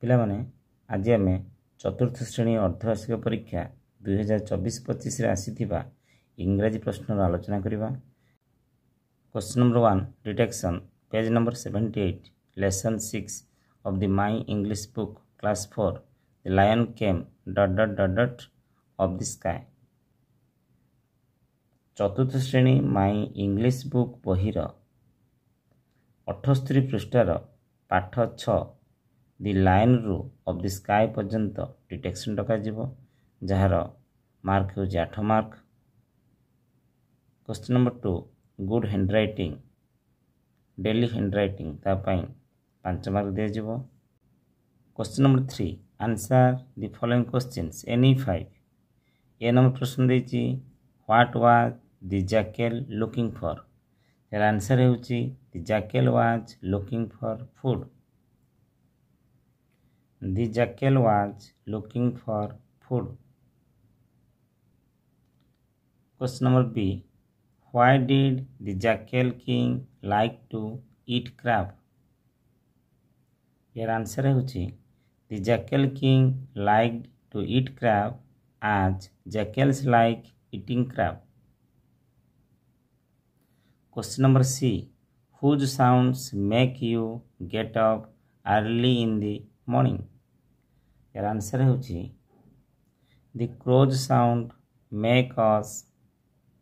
ପିଲାମାନେ ଆଜି ଆମେ ଚତୁର୍ଥ ଶ୍ରେଣୀ ଅର୍ଦ୍ଧବାର୍ଷିକ ପରୀକ୍ଷା 2024-25 ଆସିଥିବା ଇଂରାଜୀ ପ୍ରଶ୍ନର ଆଲୋଚନା କରିବା। Question number 1 detection page number 78 lesson 6 of the my English book class 4 the lion came ... of the sky. ଚତୁର୍ଥ ଶ୍ରେଣୀ ମାଇ ଇଂଲିଶ ବୁକ୍ ବହିର 78 ପୃଷ୍ଠାର ପାଠ 6 ଦି ଲାୟନ୍ରୁ ଅଫ୍ ଦି ସ୍କାଏ ପର୍ଯ୍ୟନ୍ତ ଡିଟେକ୍ସନ୍ ଡକାଯିବ, ଯାହାର ମାର୍କ ହେଉଛି 8 mark. Question number 2 good handwriting daily handwriting ତା ପାଇଁ 5 ମାର୍କ ଦିଆଯିବ। Question number 3 answer the following questions any 5। A number ପ୍ରଶ୍ନ ଦେଇଛି what was the jackal looking for. ଏହାର ଆନ୍ସର୍ ହେଉଛି the jackal was looking for food. The jackal was looking for food. Question number B. Why did the jackal king like to eat crab? Your answer is the jackal king liked to eat crab as jackals like eating crab. Question number C. Whose sounds make you get up early in the morning? Your answer is the crow's sound make us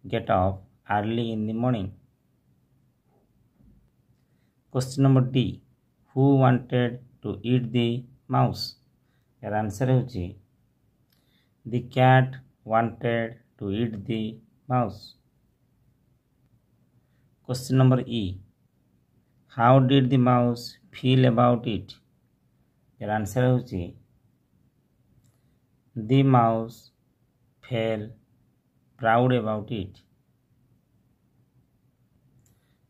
get up early in the morning. Question number D. Who wanted to eat the mouse? Your answer is the cat wanted to eat the mouse. Question number E. How did the mouse feel about it? Your answer is the mouse felt proud about it.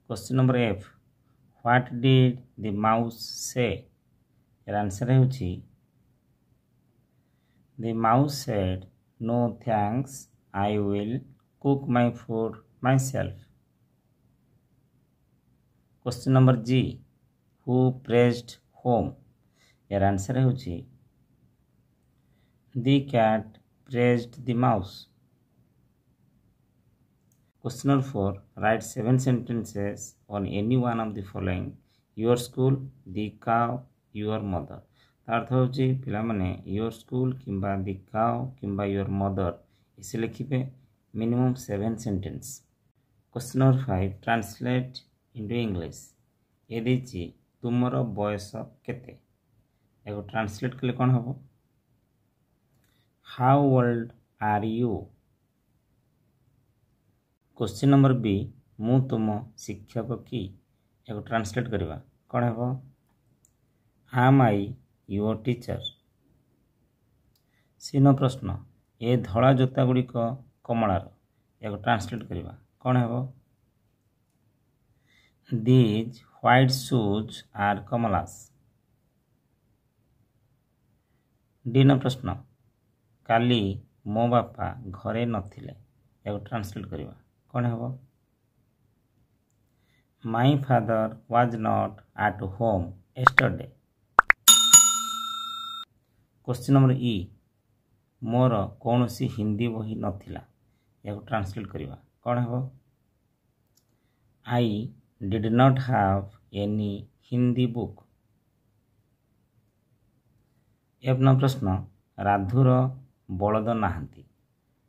Question number F. What did the mouse say? Your answer is the mouse said, "No thanks, I will cook my food myself." Question number G. Who pressed home? Your answer is the cat praised the mouse. Question number 4. Write 7 sentences on any one of the following: your school, the cow, your mother. अर्थ होची पिला माने your school किंबा the cow किंबा your mother इसे लिखिबे minimum 7 sentence. Question number 5. Translate into English. ए देछि तुमरो बयस केते एगो ट्रांसलेट कले कोन हबो How old are you? Question number B मु तुम शिक्षक की एगो ट्रांसलेट करवा कौन है Am I your teacher? सीन प्रश्न ए धड़ा जोता गुड़िक कमलार एगो ट्रांसलेट करवा कौन है These white shoes are Kamala's. D न प्रश्न काली मो बापा घरे नथिले एगो ट्रांसलेट करवा कौन है My father was not at home yesterday. Question number ई मोर कौन सी हिंदी बही नथिला एगो ट्रांसलेट करवा कौन है I did not have any Hindi book. F न प्रश्न राधुर बलद नाहांती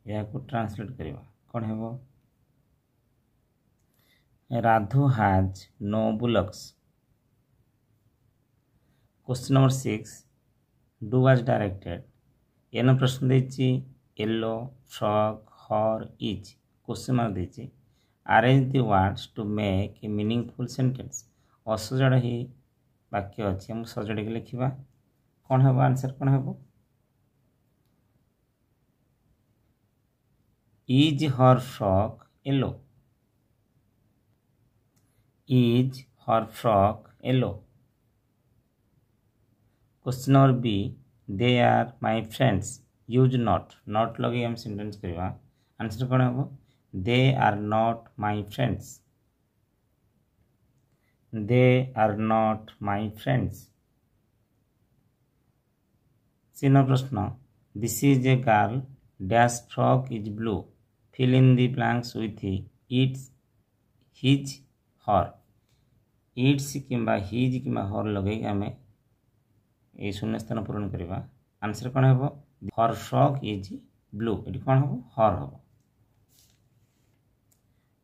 यह को ट्रांसलेट करवा कौन है Radhu has no bullocks. Question number 6 do as directed. एन प्रश्न देछि yellow frog her is question mark देछि arrange the words to make a meaningful sentence. असजड़ ही वाक्य अछि हम सजड़ के लिखिबा कौन है आंसर कौन है Is her frock yellow? Is her frock yellow? Question number B they are my friends. यूज not लगे हम सेंटेंस करवा आंसर कौन है they are not my friends. They are not my friends. चिन्ह प्रश्न this is a girl dash frock is blue fill in the blanks with its his her its किंबा his किंबा her लगे आम ये शून्य स्थान पूरण करवा आंसर कौन हम हर फ्रॉक इज ब्लू ये कौन हम हर हम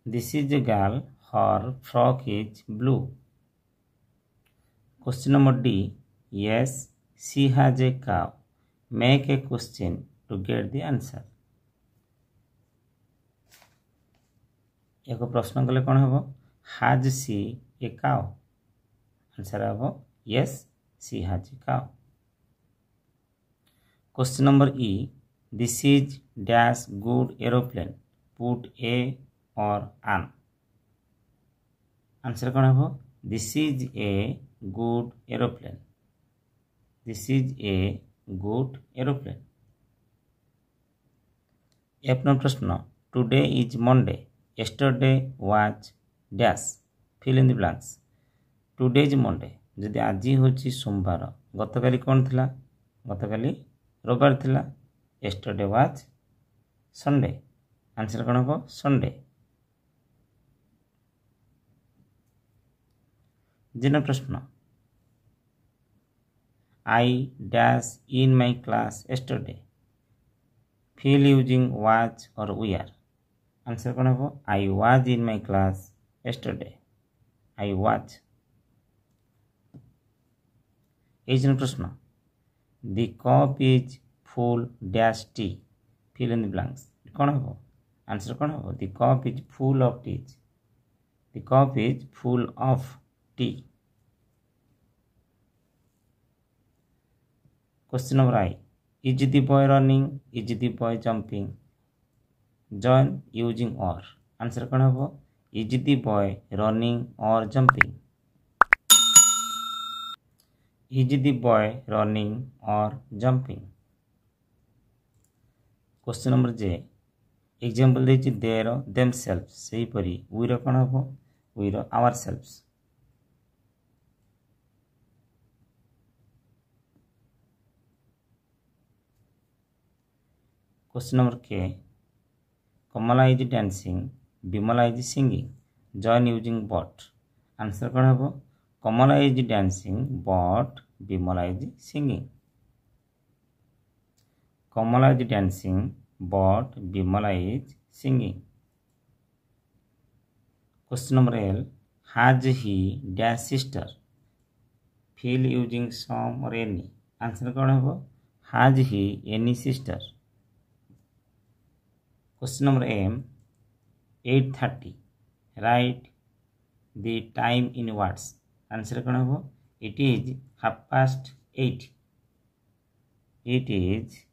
this is a girl her frock is blue question number D yes she has a cow make a question to get the answer एक प्रश्न कले कौन हम has she a cow answer हम yes she has a cow question number E this is dash good aeroplane put a or an answer कौन हम this is a good aeroplane This is a good aeroplane. अपना प्रश्न Today is Monday. Yesterday was dash. Fill in the blanks. Today is Monday. जदि आज होची सोमवार गतकाली कौन थिला गतकाली रविवार थिला Yesterday was Sunday. आंसर कौन हो Sunday. जिन प्रश्न I dash in my class yesterday. Fill using was or were. Answer कौन हो I was in my class yesterday. I was. एजन प्रश्न The cup is full dash tea. Fill in the blanks. कौन हो answer कौन हो The cup is full of tea. The cup is full of tea. Question number I. Is the boy running? Is the boy jumping? Join using or. Answer कौन हो Is the boy running or jumping? Is the boy running or jumping? Question number J. Example देछि their themselves सही परी we रो कौन हो we row ourselves. Question number K. Kamala is dancing, Bimala is singing. Join using but. Answer कौन हो Kamala is dancing but Bimala is singing. Kamala is dancing but Bimala is singing. Question number L. Has he dash sister? Fill using some or any. Answer कौन हो Has he any sister? Question number M. 8:30. Write the time in words. Answer कौन हो It is 8:30. It is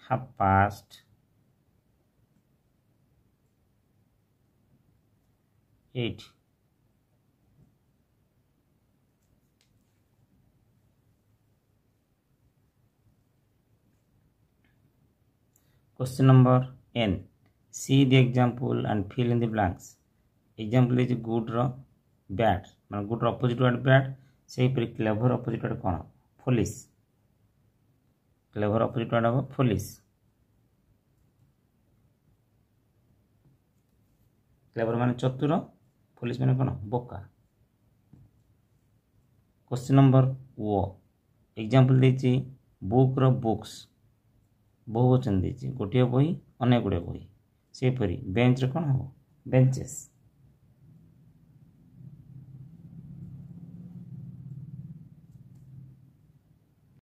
8:30. Question number N. See the example and fill in the blanks. Example is good ro bad. Man good ro opposite word bad. Say पर clever opposite word कौन foolish. Clever opposite word हो foolish. Clever माने चतुर foolish माने कौन बोका. Question number O. Example देछि book रो books. बहुवचन देछि गोटे बही अनेक गुड़े बही सेपरी बेंच कौन हम बेंचेस